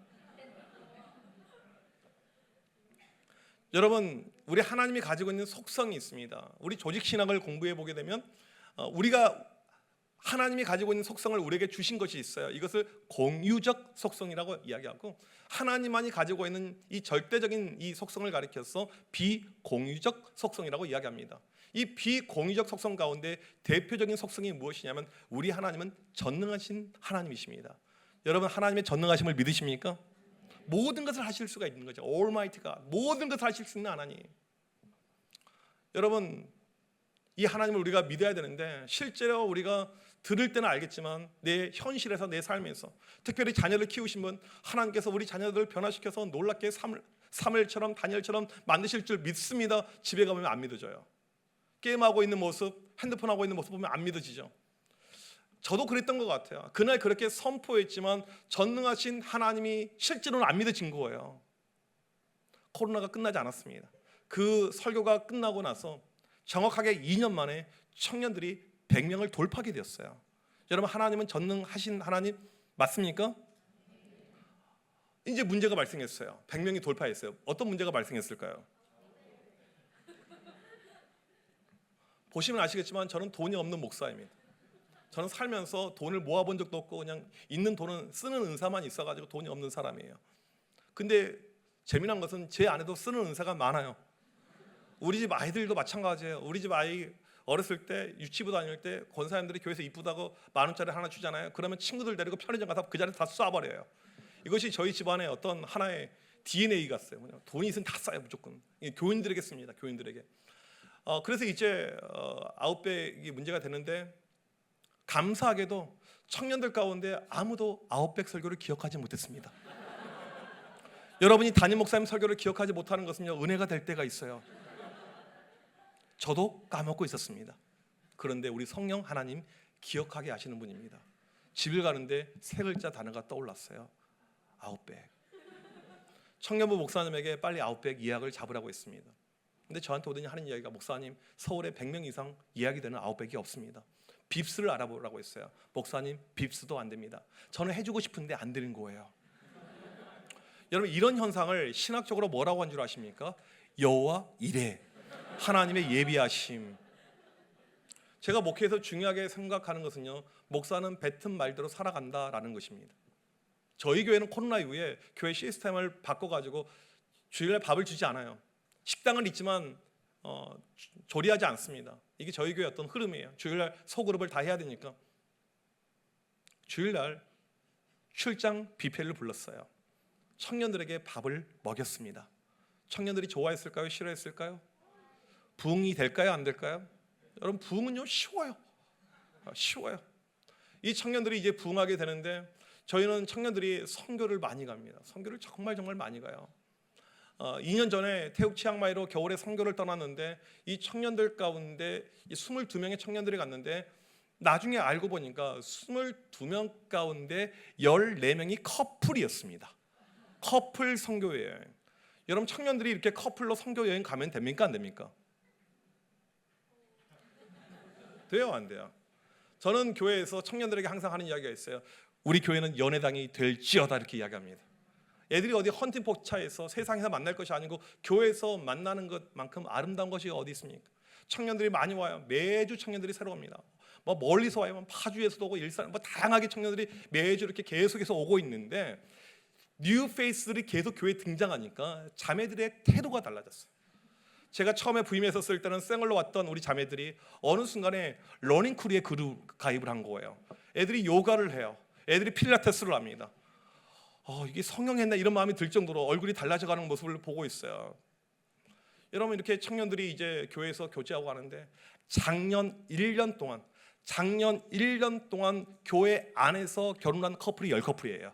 여러분, 우리 하나님이 가지고 있는 속성이 있습니다. 우리 조직신학을 공부해 보게 되면 우리가 하나님이 가지고 있는 속성을 우리에게 주신 것이 있어요. 이것을 공유적 속성이라고 이야기하고, 하나님만이 가지고 있는 이 절대적인 이 속성을 가리켜서 비공유적 속성이라고 이야기합니다. 이 비공유적 속성 가운데 대표적인 속성이 무엇이냐면 우리 하나님은 전능하신 하나님이십니다. 여러분, 하나님의 전능하심을 믿으십니까? 모든 것을 하실 수가 있는 거죠. Almighty가 모든 것을 하실 수 있는 하나님. 여러분, 이 하나님을 우리가 믿어야 되는데, 실제로 우리가 들을 때는 알겠지만 내 현실에서, 내 삶에서, 특별히 자녀를 키우신 분, 하나님께서 우리 자녀들을 변화시켜서 놀랍게 사무엘처럼 다니엘처럼 만드실 줄 믿습니다. 집에 가면 안 믿어져요. 게임하고 있는 모습, 핸드폰 하고 있는 모습 보면 안 믿어지죠. 저도 그랬던 것 같아요. 그날 그렇게 선포했지만 전능하신 하나님이 실제로는 안 믿어진 거예요. 코로나가 끝나지 않았습니다. 그 설교가 끝나고 나서 정확하게 2년 만에 청년들이 100명을 돌파하게 되었어요. 여러분, 하나님은 전능하신 하나님 맞습니까? 이제 문제가 발생했어요. 100명이 돌파했어요. 어떤 문제가 발생했을까요? 보시면 아시겠지만 저는 돈이 없는 목사입니다. 저는 살면서 돈을 모아본 적도 없고 그냥 있는 돈은 쓰는 은사만 있어가지고 돈이 없는 사람이에요. 근데 재미난 것은 제 안에도 쓰는 은사가 많아요. 우리 집 아이들도 마찬가지예요. 우리 집 아이 어렸을 때 유치부 다닐 때 권사님들이 교회에서 이쁘다고 10,000원짜리 하나 주잖아요. 그러면 친구들 데리고 편의점 가서 그 자리에 다 쏴버려요. 이것이 저희 집안의 어떤 하나의 DNA 같아요. 그냥 돈이 있으면 다 쏴요 무조건. 교인들에게 씁니다. 교인들에게. 그래서 이제 아웃백이 문제가 되는데 감사하게도 청년들 가운데 아무도 아웃백 설교를 기억하지 못했습니다. 여러분이 담임 목사님 설교를 기억하지 못하는 것은요 은혜가 될 때가 있어요. 저도 까먹고 있었습니다. 그런데 우리 성령 하나님 기억하게 하시는 분입니다. 집을 가는데 세 글자 단어가 떠올랐어요. 아웃백. 청년부 목사님에게 빨리 아웃백 예약을 잡으라고 했습니다. 근데 저한테 오더니 하는 이야기가 목사님 서울에 100명 이상 예약이 되는 아웃백이 없습니다. 빕스를 알아보라고 했어요. 목사님 빕스도 안 됩니다. 저는 해주고 싶은데 안 되는 거예요. 여러분 이런 현상을 신학적으로 뭐라고 한 줄 아십니까? 여호와 이레, 하나님의 예비하심. 제가 목회에서 중요하게 생각하는 것은요 목사는 뱉은 말대로 살아간다라는 것입니다. 저희 교회는 코로나 이후에 교회 시스템을 바꿔가지고 주일날 밥을 주지 않아요. 식당은 있지만 조리하지 않습니다. 이게 저희 교회 어떤 흐름이에요. 주일날 소그룹을 다 해야 되니까 주일날 출장 뷔페를 불렀어요. 청년들에게 밥을 먹였습니다. 청년들이 좋아했을까요? 싫어했을까요? 부흥이 될까요? 안 될까요? 여러분 부흥은요 쉬워요. 쉬워요. 이 청년들이 이제 부흥하게 되는데 저희는 청년들이 선교를 많이 갑니다. 선교를 정말 많이 가요. 2년 전에 태국 치앙마이로 겨울에 선교를 떠났는데 이 청년들 가운데 22명의 청년들이 갔는데 나중에 알고 보니까 22명 가운데 14명이 커플이었습니다. 커플 선교 여행. 여러분 청년들이 이렇게 커플로 선교 여행 가면 됩니까? 안 됩니까? 돼요? 안 돼요? 저는 교회에서 청년들에게 항상 하는 이야기가 있어요. 우리 교회는 연애당이 될지어다 이렇게 이야기합니다. 애들이 어디 헌팅 포차에서 세상에서 만날 것이 아니고 교회에서 만나는 것만큼 아름다운 것이 어디 있습니까? 청년들이 많이 와요. 매주 청년들이 새로 옵니다. 뭐 멀리서 와요. 파주에서도 오고 일산 뭐 다양하게 청년들이 매주 이렇게 계속해서 오고 있는데 뉴 페이스들이 계속 교회에 등장하니까 자매들의 태도가 달라졌어요. 제가 처음에 부임했었을 때는 생얼로 왔던 우리 자매들이 어느 순간에 러닝크루에 가입을 한 거예요. 애들이 요가를 해요. 애들이 필라테스를 합니다. 이게 성령했나 이런 마음이 들 정도로 얼굴이 달라져가는 모습을 보고 있어요. 여러분 이렇게 청년들이 이제 교회에서 교제하고 하는데 작년 1년 동안 교회 안에서 결혼한 커플이 10커플이에요.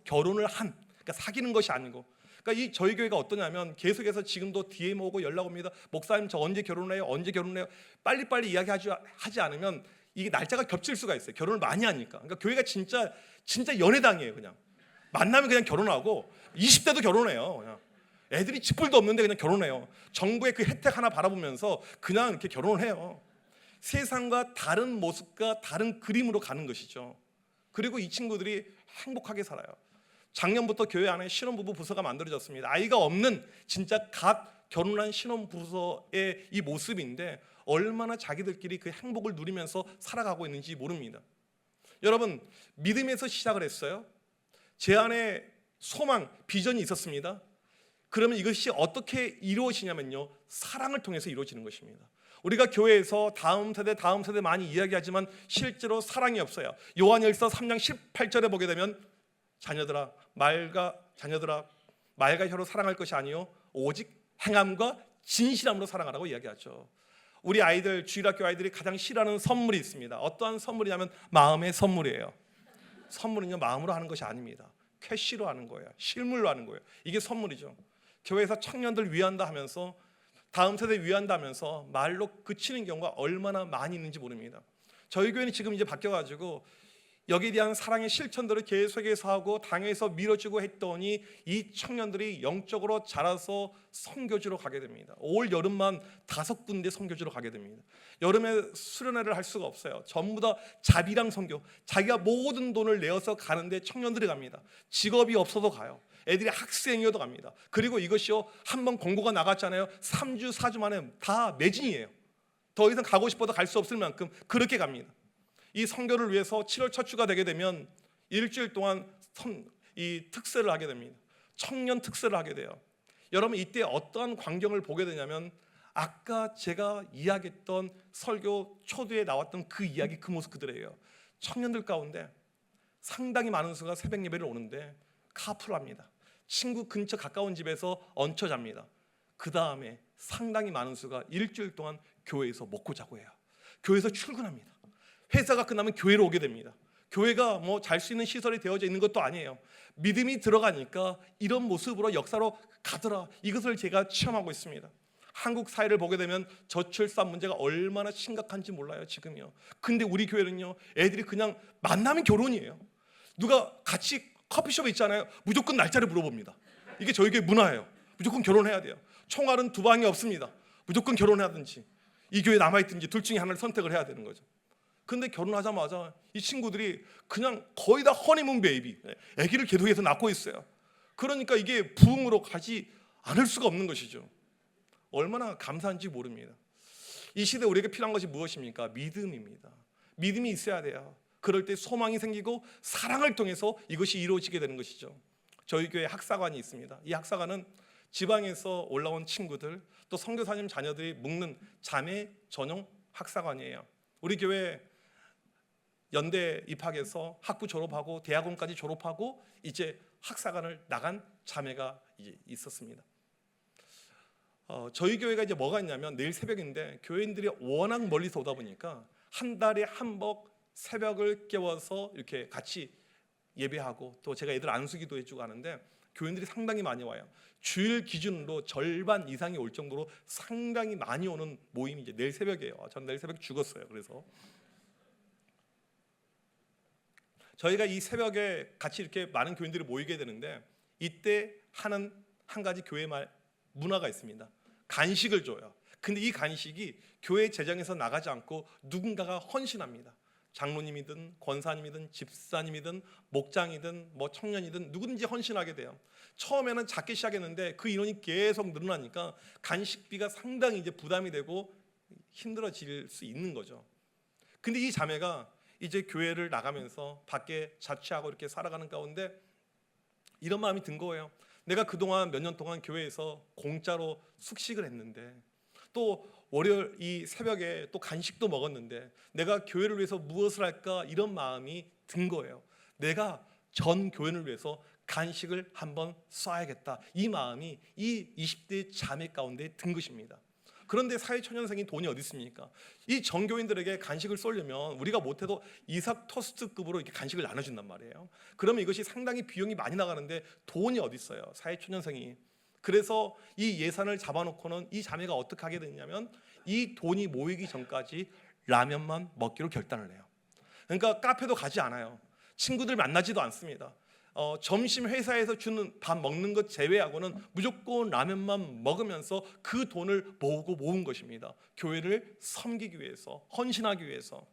결혼을 그러니까 사귀는 것이 아니고. 그러니까 이 저희 교회가 어떠냐면 계속해서 지금도 DM 오고 연락 옵니다. 목사님 저 언제 결혼해요? 언제 결혼해요? 빨리빨리 이야기하지 않으면 이게 날짜가 겹칠 수가 있어요. 결혼을 많이 하니까. 그러니까 교회가 진짜 연애당이에요. 그냥 만나면 그냥 결혼하고 20대도 결혼해요. 그냥 애들이 집불도 없는데 그냥 결혼해요. 정부의 그 혜택 하나 바라보면서 그냥 이렇게 결혼을 해요. 세상과 다른 모습과 다른 그림으로 가는 것이죠. 그리고 이 친구들이 행복하게 살아요. 작년부터 교회 안에 신혼부부 부서가 만들어졌습니다. 아이가 없는 진짜 각 결혼한 신혼부서의 이 모습인데 얼마나 자기들끼리 그 행복을 누리면서 살아가고 있는지 모릅니다. 여러분 믿음에서 시작을 했어요. 제 안에 소망, 비전이 있었습니다. 그러면 이것이 어떻게 이루어지냐면요 사랑을 통해서 이루어지는 것입니다. 우리가 교회에서 다음 세대 많이 이야기하지만 실제로 사랑이 없어요. 요한일서 3장 18절에 보게 되면 자녀들아 말과 혀로 사랑할 것이 아니요 오직 행함과 진실함으로 사랑하라고 이야기하죠. 우리 아이들 주일학교 아이들이 가장 싫어하는 선물이 있습니다. 어떠한 선물이냐면 마음의 선물이에요. 선물은요 마음으로 하는 것이 아닙니다. 캐시로 하는 거예요. 실물로 하는 거예요. 이게 선물이죠. 교회에서 청년들 위한다 하면서 다음 세대 위한다 하면서 말로 그치는 경우가 얼마나 많이 있는지 모릅니다. 저희 교회는 지금 이제 바뀌어가지고 여기에 대한 사랑의 실천들을 계속해서 하고 당에서 밀어주고 했더니 이 청년들이 영적으로 자라서 선교지로 가게 됩니다. 올 여름만 5군데 선교지로 가게 됩니다. 여름에 수련회를 할 수가 없어요. 전부 다 자비랑 선교, 자기가 모든 돈을 내어서 가는데 청년들이 갑니다. 직업이 없어도 가요. 애들이 학생이어도 갑니다. 그리고 이것이요 한번 공고가 나갔잖아요. 3주 4주 만에 다 매진이에요. 더 이상 가고 싶어도 갈 수 없을 만큼 그렇게 갑니다. 이 선교를 위해서 7월 첫 주가 되게 되면 일주일 동안 이 특세를 하게 됩니다. 청년 특세를 하게 돼요. 여러분 이때 어떠한 광경을 보게 되냐면 아까 제가 이야기했던 설교 초두에 나왔던 그 이야기 그 모습 그대로예요. 청년들 가운데 상당히 많은 수가 새벽 예배를 오는데 카풀합니다. 친구 근처 가까운 집에서 얹혀 잡니다. 그 다음에 상당히 많은 수가 일주일 동안 교회에서 먹고 자고 해요. 교회에서 출근합니다. 회사가 끝나면 교회로 오게 됩니다. 교회가 뭐 잘 수 있는 시설이 되어져 있는 것도 아니에요. 믿음이 들어가니까 이런 모습으로 역사로 가더라. 이것을 제가 체험하고 있습니다. 한국 사회를 보게 되면 저출산 문제가 얼마나 심각한지 몰라요 지금요. 근데 우리 교회는요, 애들이 그냥 만나면 결혼이에요. 누가 같이 커피숍에 있잖아요. 무조건 날짜를 물어봅니다. 이게 저희 교회 문화예요. 무조건 결혼해야 돼요. 총알은 두 방이 없습니다. 무조건 결혼해야든지 이 교회에 남아있든지 둘 중에 하나를 선택을 해야 되는 거죠. 근데 결혼하자마자 이 친구들이 그냥 거의 다 허니문 베이비, 아기를 계속해서 낳고 있어요. 그러니까 이게 부흥으로 가지 않을 수가 없는 것이죠. 얼마나 감사한지 모릅니다. 이 시대 우리에게 필요한 것이 무엇입니까? 믿음입니다. 믿음이 있어야 돼요. 그럴 때 소망이 생기고 사랑을 통해서 이것이 이루어지게 되는 것이죠. 저희 교회 학사관이 있습니다. 이 학사관은 지방에서 올라온 친구들 또 선교사님 자녀들이 묵는 자매 전용 학사관이에요. 우리 교회 연대 입학해서 학부 졸업하고 대학원까지 졸업하고 이제 학사관을 나간 자매가 이제 있었습니다. 저희 교회가 이제 뭐가 있냐면 내일 새벽인데 교인들이 워낙 멀리서 오다 보니까 한 달에 한 번 새벽을 깨워서 이렇게 같이 예배하고 또 제가 애들 안수기도 해주고 하는데 교인들이 상당히 많이 와요. 주일 기준으로 절반 이상이 올 정도로 상당히 많이 오는 모임이 이제 내일 새벽이에요. 전 내일 새벽 죽었어요. 그래서 저희가 이 새벽에 같이 이렇게 많은 교인들이 모이게 되는데 이때 하는 한 가지 교회 말 문화가 있습니다. 간식을 줘요. 근데 이 간식이 교회 재정에서 나가지 않고 누군가가 헌신합니다. 장로님이든 권사님이든 집사님이든 목장이든 뭐 청년이든 누구든지 헌신하게 돼요. 처음에는 작게 시작했는데 그 인원이 계속 늘어나니까 간식비가 상당히 이제 부담이 되고 힘들어질 수 있는 거죠. 근데 이 자매가 이제 교회를 나가면서 밖에 자취하고 이렇게 살아가는 가운데 이런 마음이 든 거예요. 내가 그동안 몇 년 동안 교회에서 공짜로 숙식을 했는데 또 월요일 이 새벽에 또 간식도 먹었는데 내가 교회를 위해서 무엇을 할까 이런 마음이 든 거예요. 내가 전 교회를 위해서 간식을 한번 쏴야겠다. 이 마음이 이 20대 자매 가운데 든 것입니다. 그런데 사회초년생이 돈이 어디 있습니까? 이 전교인들에게 간식을 쏘려면 우리가 못해도 이삭 토스트급으로 이렇게 간식을 나눠준단 말이에요. 그러면 이것이 상당히 비용이 많이 나가는데 돈이 어디 있어요? 사회초년생이. 그래서 이 예산을 잡아놓고는 이 자매가 어떻게 하게 됐냐면 이 돈이 모이기 전까지 라면만 먹기로 결단을 해요. 그러니까 카페도 가지 않아요. 친구들 만나지도 않습니다. 점심 회사에서 주는 밥 먹는 것 제외하고는 무조건 라면만 먹으면서 그 돈을 모은 것입니다. 교회를 섬기기 위해서, 헌신하기 위해서.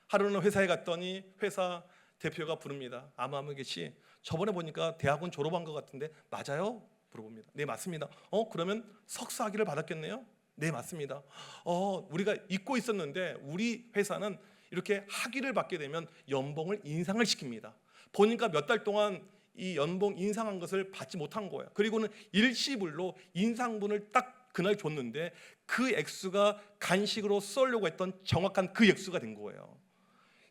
하루는 회사에 갔더니 회사 대표가 부릅니다. 아무개씨 저번에 보니까 대학원 졸업한 것 같은데 맞아요? 물어봅니다. 네 맞습니다. 그러면 석사 학위를 받았겠네요? 네 맞습니다. 우리가 잊고 있었는데 우리 회사는 이렇게 학위를 받게 되면 연봉을 인상을 시킵니다. 보니까 몇 달 동안 이 연봉 인상한 것을 받지 못한 거예요. 그리고는 일시불로 인상분을 딱 그날 줬는데 그 액수가 간식으로 쏘려고 했던 정확한 그 액수가 된 거예요.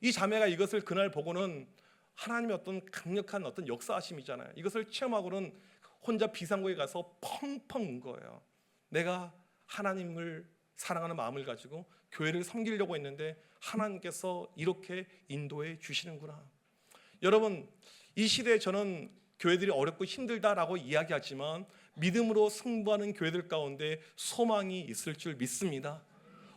이 자매가 이것을 그날 보고는 하나님의 어떤 강력한 어떤 역사하심이잖아요. 이것을 체험하고는 혼자 비상구에 가서 펑펑 운 거예요. 내가 하나님을 사랑하는 마음을 가지고 교회를 섬기려고 했는데 하나님께서 이렇게 인도해 주시는구나. 여러분 이 시대에 저는 교회들이 어렵고 힘들다라고 이야기하지만 믿음으로 승부하는 교회들 가운데 소망이 있을 줄 믿습니다.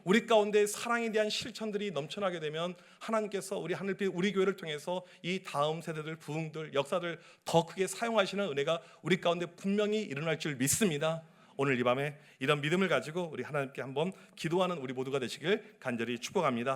우리 가운데 사랑에 대한 실천들이 넘쳐나게 되면 하나님께서 우리 하늘빛 우리 교회를 통해서 이 다음 세대들 부흥들 역사들 더 크게 사용하시는 은혜가 우리 가운데 분명히 일어날 줄 믿습니다. 오늘 이 밤에 이런 믿음을 가지고 우리 하나님께 한번 기도하는 우리 모두가 되시길 간절히 축복합니다.